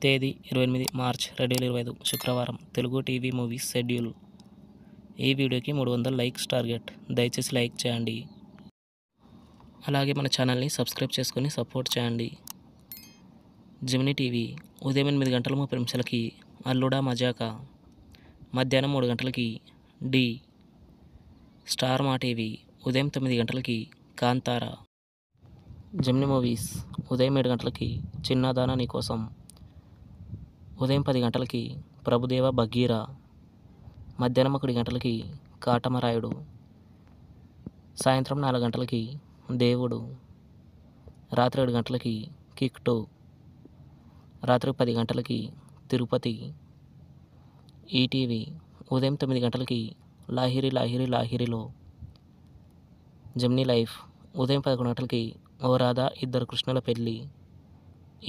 తేదీ 28 మార్చ్ 2025 శుక్రవారం. Telugu TV movies schedule. ఈ వీడియోకి 300 లైక్స్ టార్గెట్. దయచేసి లైక్ చేయండి. అలాగే మన ఛానల్ని సబ్స్క్రైబ్ చేసుకొని సపోర్ట్ చేయండి. జెమినీ టీవీ ఉదయం 8:30 అల్లుడా మజాకా, మధ్యాహ్నం 3 గంటలకి డి. స్టార్ మా టీవీ ఉదయం 9 గంటలకి కాంతారా. జెమినీ మూవీస్ ఉదయం 7 గంటలకి చిన్నదానా నీకోసం, ఉదయం 10 గంటలకి ప్రభుదేవ బగీరా, మధ్యాహ్నం 1 గంటలకి కాటమరాయుడు, సాయంత్రం 4 గంటలకి దేవుడు, రాత్రి 7 గంటలకి కిక్ 2, రాత్రి 10 గంటలకి తిరుపతి. ఈటీవీ ఉదయం 9 గంటలకి లాహిరి లాహిరి లాహిరిలో. జెమినీ లైఫ్ ఉదయం 11 గంటలకి ఓ రాధా ఇద్దరు కృష్ణుల పెళ్ళి.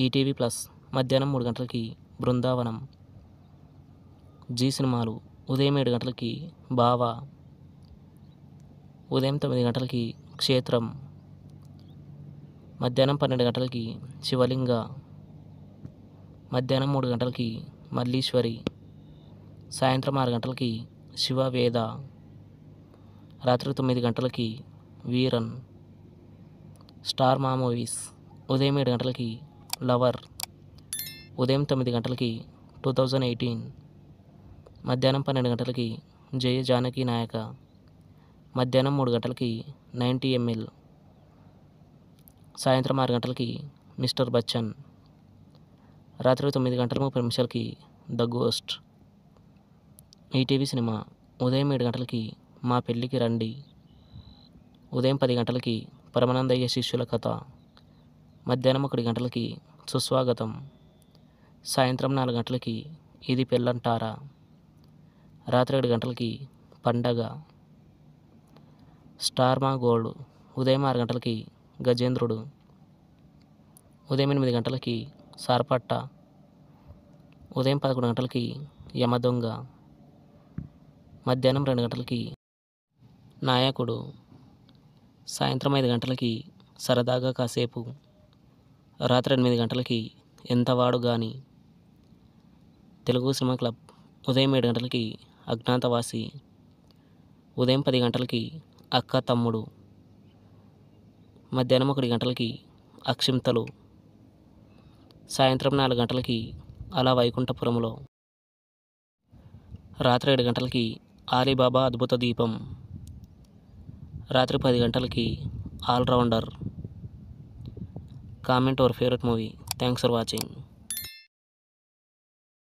ఈటీవీ ప్లస్ మధ్యాహ్నం 3 గంటలకి బృందావనం. జీ సినిమాలు ఉదయం 7 గంటలకి బావా, ఉదయం 9 గంటలకి క్షేత్రం, మధ్యాహ్నం 12 గంటలకి శివలింగ, మధ్యాహ్నం 3 గంటలకి మల్లీశ్వరి, సాయంత్రం 6 గంటలకి శివవేద, రాత్రి 9 గంటలకి వీరన్. స్టార్ మా మూవీస్ ఉదయం 7 గంటలకి లవర్, ఉదయం 9 గంటలకి 2018, మధ్యాహ్నం 12 గంటలకి జయ జానకి నాయక, మధ్యాహ్నం 3 గంటలకి 90 ml, సాయంత్రం 6 గంటలకి మిస్టర్ బచ్చన్, రాత్రి 9:30 ద గోస్ట్. ఈటీవీ సినిమా ఉదయం 7 గంటలకి మా పెళ్ళికి రండి, ఉదయం 10 గంటలకి పరమానందయ్య శిష్యుల కథ, మధ్యాహ్నం 1 గంటలకి సుస్వాగతం, సాయంత్రం 4 గంటలకి ఇది పెళ్ళంటారా, రాత్రి 7 గంటలకి పండగ. స్టార్ మా గోల్డ్ ఉదయం 6 గంటలకి గజేంద్రుడు, ఉదయం 8 గంటలకి సార్పట్ట, ఉదయం 11 గంటలకి యమదొంగ, మధ్యాహ్నం 2 గంటలకి నాయకుడు, సాయంత్రం 5 గంటలకి సరదాగా కాసేపు, రాత్రి 8 గంటలకి ఎంతవాడు గాని. తెలుగు సినిమా క్లబ్ ఉదయం 7 గంటలకి అజ్ఞాతవాసి, ఉదయం 10 గంటలకి అక్క తమ్ముడు, మధ్యాహ్నం 1 గంటలకి అక్షింతలు, సాయంత్రం 4 గంటలకి అలా వైకుంఠపురంలో, రాత్రి 7 గంటలకి ఆలీబాబా అద్భుత దీపం, రాత్రి 10 గంటలకి allrounder. Comment your favourite movie. Thanks for watching.